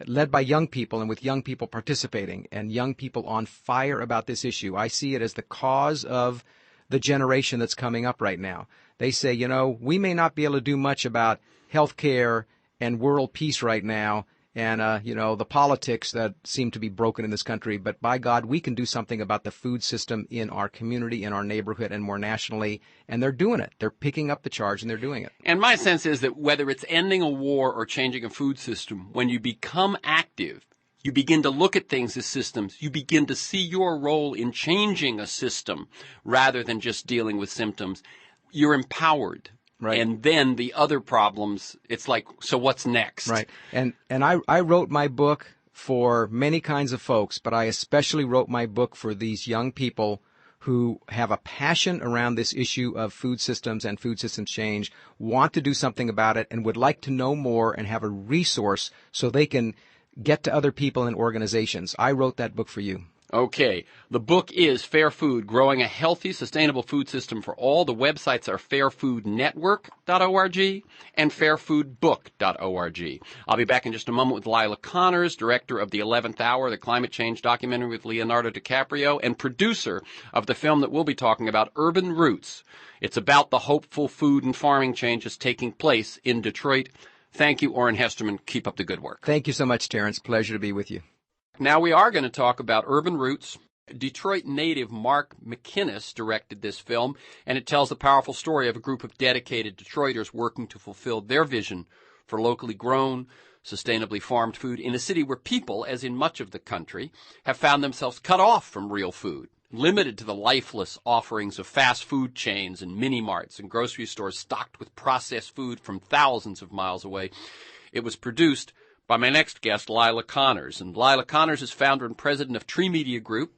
led by young people and with young people participating and young people on fire about this issue. I see it as the cause of the generation that's coming up right now. They say, we may not be able to do much about health care and world peace right now and, the politics that seem to be broken in this country, but by God, we can do something about the food system in our community, in our neighborhood, and more nationally, and they're doing it. They're picking up the charge, and they're doing it. And my sense is that whether it's ending a war or changing a food system, when you become active, you begin to look at things as systems. You begin to see your role in changing a system rather than just dealing with symptoms. You're empowered. Right. And then the other problems, it's like, so what's next? Right. And I wrote my book for many kinds of folks, but I especially wrote my book for these young people who have a passion around this issue of food systems and food systems change, want to do something about it, and would like to know more and have a resource so they can get to other people and organizations. I wrote that book for you. Okay. The book is Fair Food, Growing a Healthy, Sustainable Food System for All. The websites are fairfoodnetwork.org and fairfoodbook.org. I'll be back in just a moment with Leila Connors, director of The 11th Hour, the climate change documentary with Leonardo DiCaprio, and producer of the film that we'll be talking about, Urban Roots. It's about the hopeful food and farming changes taking place in Detroit. Thank you, Oran Hesterman. Keep up the good work. Thank you so much, Terrence. Pleasure to be with you. Now we are going to talk about Urban Roots. Detroit native Mark McInnes directed this film, and it tells the powerful story of a group of dedicated Detroiters working to fulfill their vision for locally grown, sustainably farmed food in a city where people, as in much of the country, have found themselves cut off from real food, limited to the lifeless offerings of fast food chains and mini-marts and grocery stores stocked with processed food from thousands of miles away. It was produced by my next guest, Leila Connors. And Leila Connors is founder and president of Tree Media Group,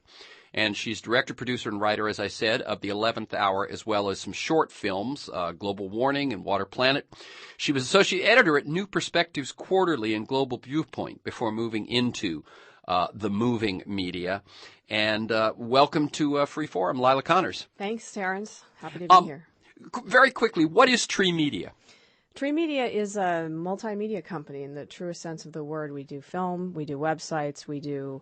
and she's director, producer, and writer, as I said, of The 11th Hour, as well as some short films, Global Warning and Water Planet. She was associate editor at New Perspectives Quarterly and Global Viewpoint before moving into the moving media. And welcome to Freeforum, Leila Connors. Thanks, Terrence. Happy to be here. Very quickly, what is Tree Media? Tree Media is a multimedia company in the truest sense of the word. We do film, we do websites, we do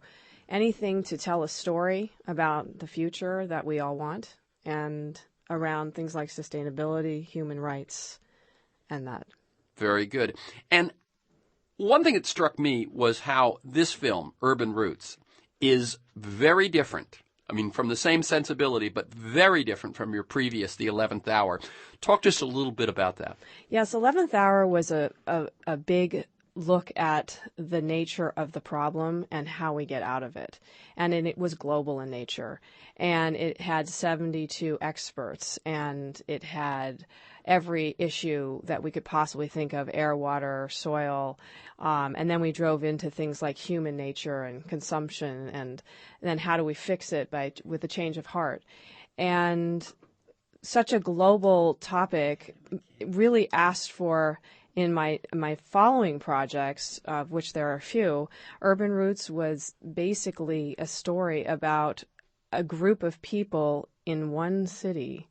anything to tell a story about the future that we all want and around things like sustainability, human rights, and that. Very good. And one thing that struck me was how this film, Urban Roots, is very different. I mean, from the same sensibility, but very different from your previous, The 11th Hour. Talk just a little bit about that. Yes, 11th Hour was a big look at the nature of the problem and how we get out of it. And it was global in nature. And it had 72 experts, and it had every issue that we could possibly think of, air, water, soil. And then we drove into things like human nature and consumption, and then how do we fix it with a change of heart. And such a global topic really asked for, in my following projects, of which there are a few, Urban Roots was basically a story about a group of people in one city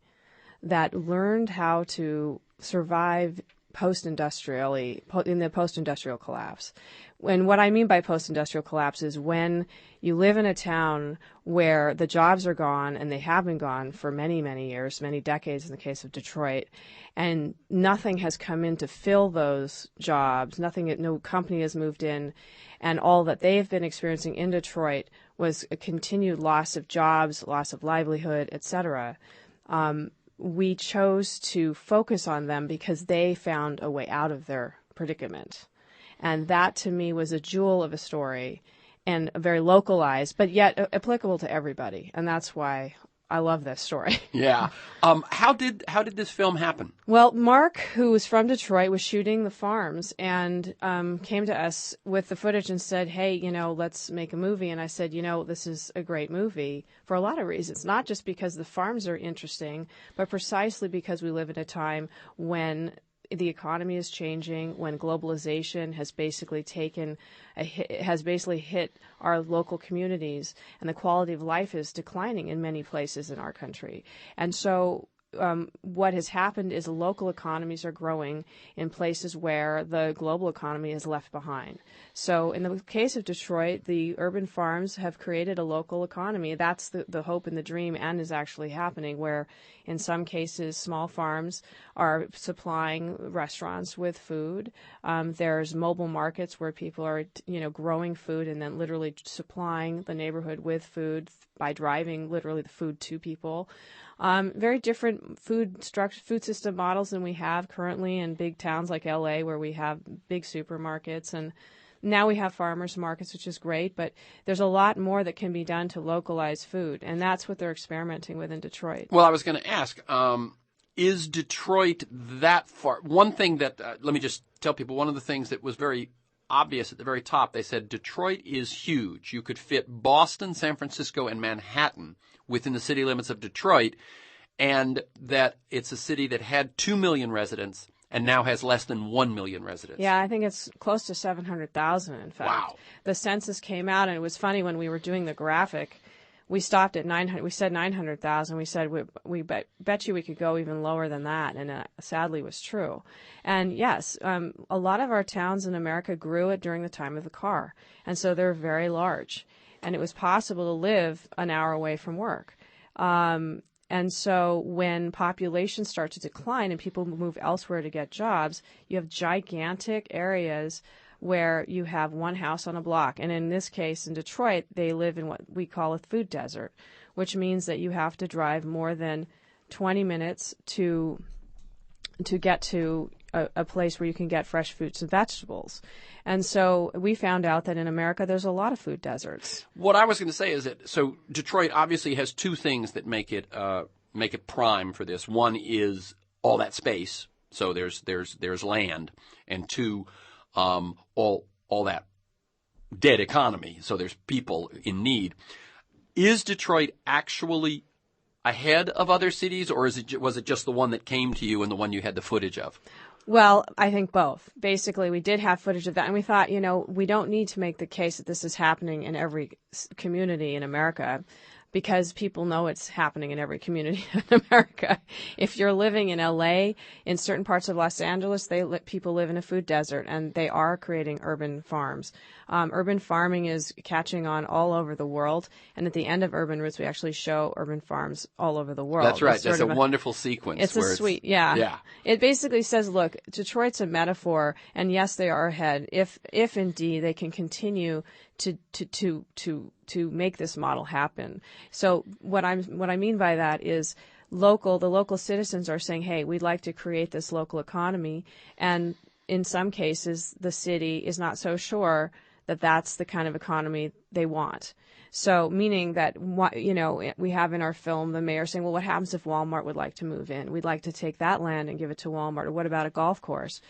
that learned how to survive in the post-industrial collapse. And what I mean by post-industrial collapse is when you live in a town where the jobs are gone, and they have been gone for many, many years, many decades in the case of Detroit, and nothing has come in to fill those jobs, no company has moved in, and all that they've been experiencing in Detroit was a continued loss of jobs, loss of livelihood, etc. We chose to focus on them because they found a way out of their predicament. And that, to me, was a jewel of a story, and very localized, but yet applicable to everybody. And that's why I love this story. Yeah. How did this film happen? Well, Mark, who was from Detroit, was shooting the farms and came to us with the footage and said, hey, let's make a movie. And I said, this is a great movie for a lot of reasons, not just because the farms are interesting, but precisely because we live in a time when the economy is changing, when globalization has basically hit our local communities, and the quality of life is declining in many places in our country. And so what has happened is local economies are growing in places where the global economy is left behind. So in the case of Detroit, the urban farms have created a local economy. That's the hope and the dream, and is actually happening, where in some cases small farms are supplying restaurants with food. There's mobile markets where people are growing food and then literally supplying the neighborhood with food by driving literally the food to people. Very different food system models than we have currently in big towns like LA, where we have big supermarkets, and now we have farmers markets, which is great, but there's a lot more that can be done to localize food, and that's what they're experimenting with in Detroit. Well, I was going to ask, is Detroit that far? One thing that, let me just tell people, one of the things that was very obvious at the very top, they said Detroit is huge. You could fit Boston, San Francisco, and Manhattan within the city limits of Detroit, and that it's a city that had 2 million residents and now has less than 1 million residents. Yeah, I think it's close to 700,000, in fact. Wow. The census came out, and it was funny when we were doing the graphic. We stopped at 900. We said 900,000. We said we bet you we could go even lower than that, and sadly was true. And yes, a lot of our towns in America grew it during the time of the car, and so they're very large. And it was possible to live an hour away from work. And so when population starts to decline and people move elsewhere to get jobs, you have gigantic areas where you have one house on a block. And in this case, in Detroit, they live in what we call a food desert, which means that you have to drive more than 20 minutes to get to a place where you can get fresh fruits and vegetables. And so we found out that in America there's a lot of food deserts. What I was going to say is that, so Detroit obviously has two things that make it prime for this. One is all that space, so there's land, and two, all that dead economy, so there's people in need. Is Detroit actually ahead of other cities, or was it just the one that came to you and the one you had the footage of? Well, I think both. Basically, we did have footage of that, and we thought, we don't need to make the case that this is happening in every community in America, because people know it's happening in every community in America. If you're living in LA, in certain parts of Los Angeles, people live in a food desert, and they are creating urban farms. Urban farming is catching on all over the world, and at the end of Urban Roots, we actually show urban farms all over the world. That's right. That's a wonderful sequence. It's yeah. It basically says, look, Detroit's a metaphor, and yes, they are ahead. If indeed they can continue to make this model happen. So what I mean by that is the local citizens are saying, hey, we'd like to create this local economy, and in some cases the city is not so sure that that's the kind of economy they want. So meaning that, we have in our film the mayor saying, well, what happens if Walmart would like to move in? We'd like to take that land and give it to Walmart. Or what about a golf course?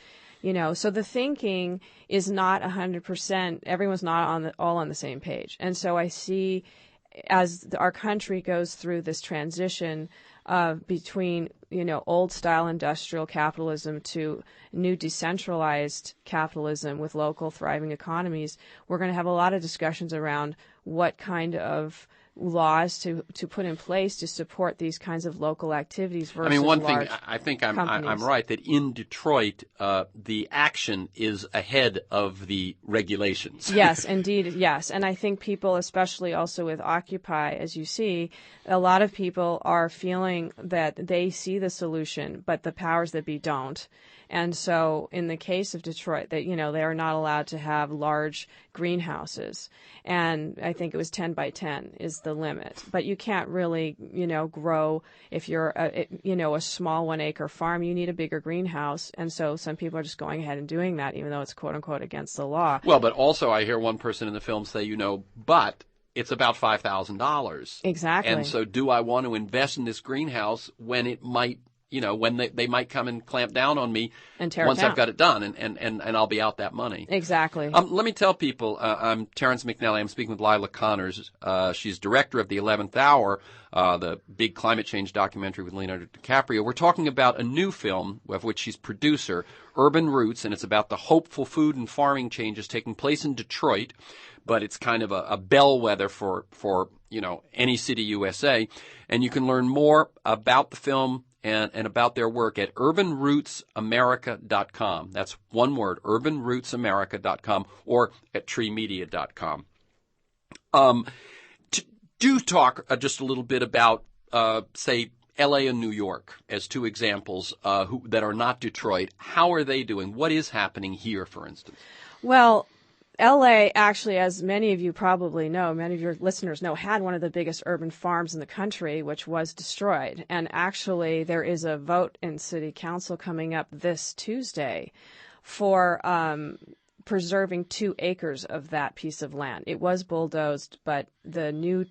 So the thinking is not 100%. Everyone's not all on the same page. And so I see, as our country goes through this transition between, old style industrial capitalism to new decentralized capitalism with local thriving economies, we're going to have a lot of discussions around what kind of laws to put in place to support these kinds of local activities versus one large thing, I think I'm companies. right, that in Detroit, the action is ahead of the regulations. Yes, indeed, yes. And I think people, especially also with Occupy, as you see, a lot of people are feeling that they see the solution, but the powers that be don't. And so in the case of Detroit, they are not allowed to have large greenhouses. And I think it was 10 by 10 is the limit. But you can't really, grow if you're, a small 1 acre farm. You need a bigger greenhouse. And so some people are just going ahead and doing that, even though it's quote unquote against the law. Well, but also I hear one person in the film say, but it's about $5,000. Exactly. And so do I want to invest in this greenhouse when it might, when they might come and clamp down on me and tear once it down. I've got it done and I'll be out that money. Exactly. Let me tell people, I'm Terrence McNally. I'm speaking with Leila Connors. She's director of The 11th Hour, the big climate change documentary with Leonardo DiCaprio. We're talking about a new film of which she's producer, Urban Roots, and it's about the hopeful food and farming changes taking place in Detroit, but it's kind of a bellwether for any city USA. And you can learn more about the film and about their work at urbanrootsamerica.com. That's one word, urbanrootsamerica.com, or at treemedia.com. Do talk just a little bit about, say, L.A. and New York as two examples that are not Detroit. How are they doing? What is happening here, for instance? Well, L.A. actually, as many of you probably know, many of your listeners know, had one of the biggest urban farms in the country, which was destroyed. And actually, there is a vote in City Council coming up this Tuesday for preserving 2 acres of that piece of land. It was bulldozed, but the new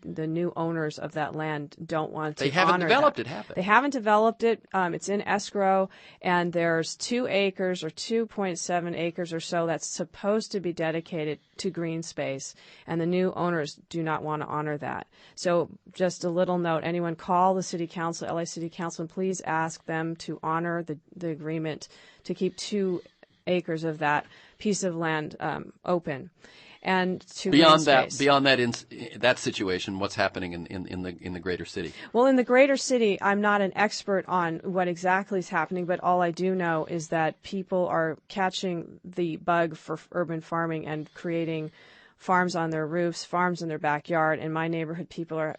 owners of that land don't want to honor that. They haven't developed it, have they? They haven't developed it. It's in escrow, and there's 2 acres or 2.7 acres or so that's supposed to be dedicated to green space, and the new owners do not want to honor that. So just a little note, anyone call the City Council, LA City Council, and please ask them to honor the agreement to keep 2 acres of that piece of land open, and to beyond space. that situation, what's happening in the greater city? Well, in the greater city, I'm not an expert on what exactly is happening, but all I do know is that people are catching the bug for urban farming and creating farms on their roofs, farms in their backyard. In my neighborhood, people a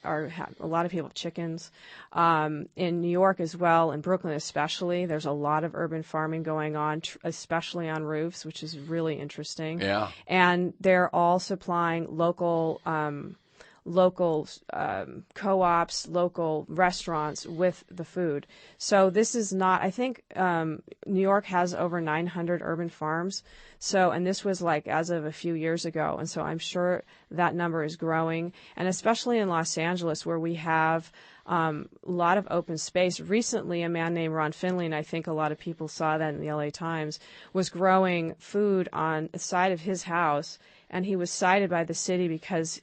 lot of people have chickens. In New York as well, in Brooklyn especially, there's a lot of urban farming going on, especially on roofs, which is really interesting. Yeah. And they're all supplying local co-ops, local restaurants with the food. So this is not, I think New York has over 900 urban farms. So, and this was like as of a few years ago. And so I'm sure that number is growing. And especially in Los Angeles, where we have a lot of open space. Recently, a man named Ron Finley, and I think a lot of people saw that in the LA Times, was growing food on the side of his house. And he was cited by the city because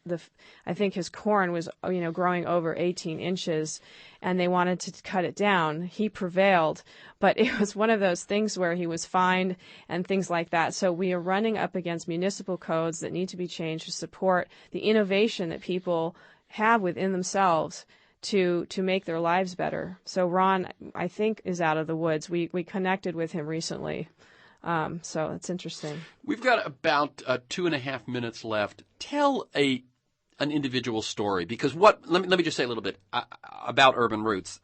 I think his corn was, growing over 18 inches, and they wanted to cut it down. He prevailed, but it was one of those things where he was fined and things like that. So we are running up against municipal codes that need to be changed to support the innovation that people have within themselves to make their lives better. So Ron, I think, is out of the woods. We connected with him recently. So it's interesting. We've got about 2.5 minutes left. Tell an individual story, because let me just say a little bit about Urban Roots.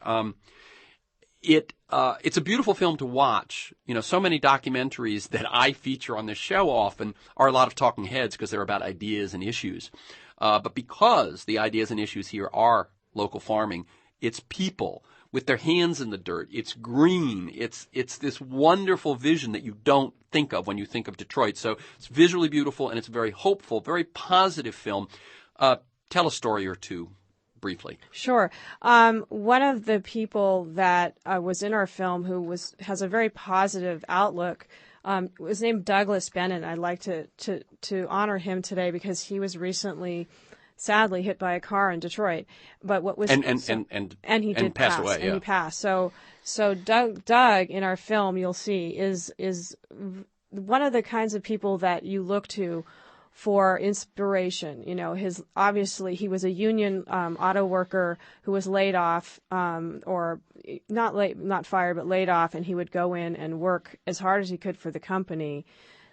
It's a beautiful film to watch. So many documentaries that I feature on this show often are a lot of talking heads because they're about ideas and issues. But because the ideas and issues here are local farming, it's people with their hands in the dirt. It's green. It's this wonderful vision that you don't think of when you think of Detroit. So it's visually beautiful, and it's a very hopeful, very positive film. Tell a story or two briefly. Sure. One of the people that was in our film who has a very positive outlook was named Douglas Bennett. I'd like to honor him today because he was recently sadly hit by a car in Detroit. But what was and he did pass pass, away, and yeah. he passed. So Doug in our film, you'll see, is one of the kinds of people that you look to for inspiration. Obviously he was a union auto worker who was laid off, or not fired, but laid off, and he would go in and work as hard as he could for the company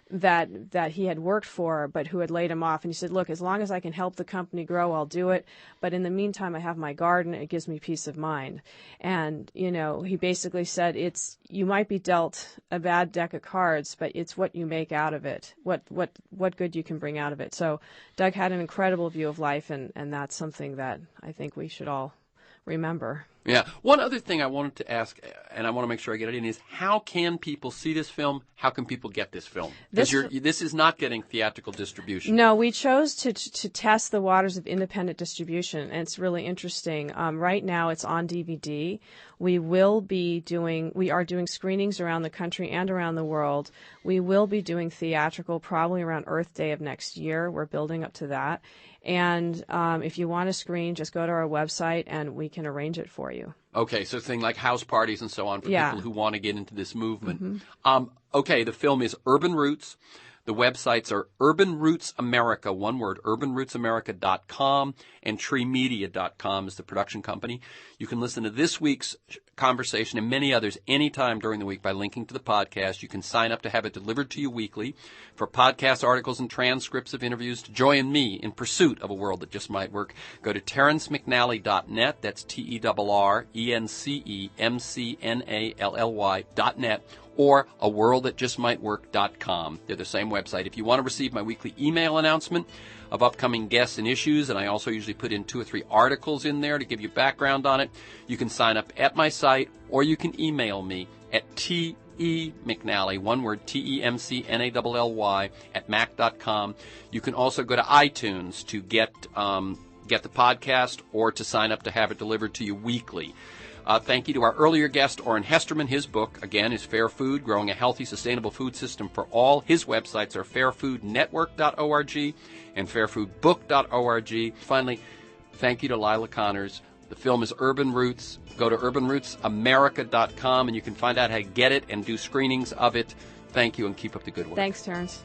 that he had worked for, but who had laid him off. And he said, look, as long as I can help the company grow, I'll do it. But in the meantime, I have my garden. It gives me peace of mind. And, he basically said, you might be dealt a bad deck of cards, but it's what you make out of it, what good you can bring out of it. So Doug had an incredible view of life, and that's something that I think we should all remember. Yeah. One other thing I wanted to ask, and I want to make sure I get it in, is how can people see this film? How can people get this film? Because this is not getting theatrical distribution. No, we chose to test the waters of independent distribution, and it's really interesting. Right now, it's on DVD. We are doing screenings around the country and around the world. We will be doing theatrical probably around Earth Day of next year. We're building up to that. And if you want to screen, just go to our website and we can arrange it for you. Okay, so thing like house parties and so on for people who want to get into this movement. Mm-hmm. Okay, the film is Urban Roots. The websites are Urban Roots America, one word, urbanrootsamerica.com, and treemedia.com is the production company. You can listen to this week's conversation and many others anytime during the week by linking to the podcast. You can sign up to have it delivered to you weekly. For podcast articles and transcripts of interviews, to join me in pursuit of a world that just might work, go to TerrenceMcNally.net. That's TerrenceMcNally.net. Or aworldthatjustmightwork.com. They're the same website. If you want to receive my weekly email announcement of upcoming guests and issues, and I also usually put in 2 or 3 articles in there to give you background on it, you can sign up at my site, or you can email me at TEMcNally, one word, TEMCNALLY, at mac.com. You can also go to iTunes to get the podcast or to sign up to have it delivered to you weekly. Thank you to our earlier guest, Oran Hesterman. His book, again, is Fair Food, Growing a Healthy, Sustainable Food System for All. His websites are fairfoodnetwork.org and fairfoodbook.org. Finally, thank you to Leila Connors. The film is Urban Roots. Go to urbanrootsamerica.com, and you can find out how to get it and do screenings of it. Thank you, and keep up the good work. Thanks, Terrence.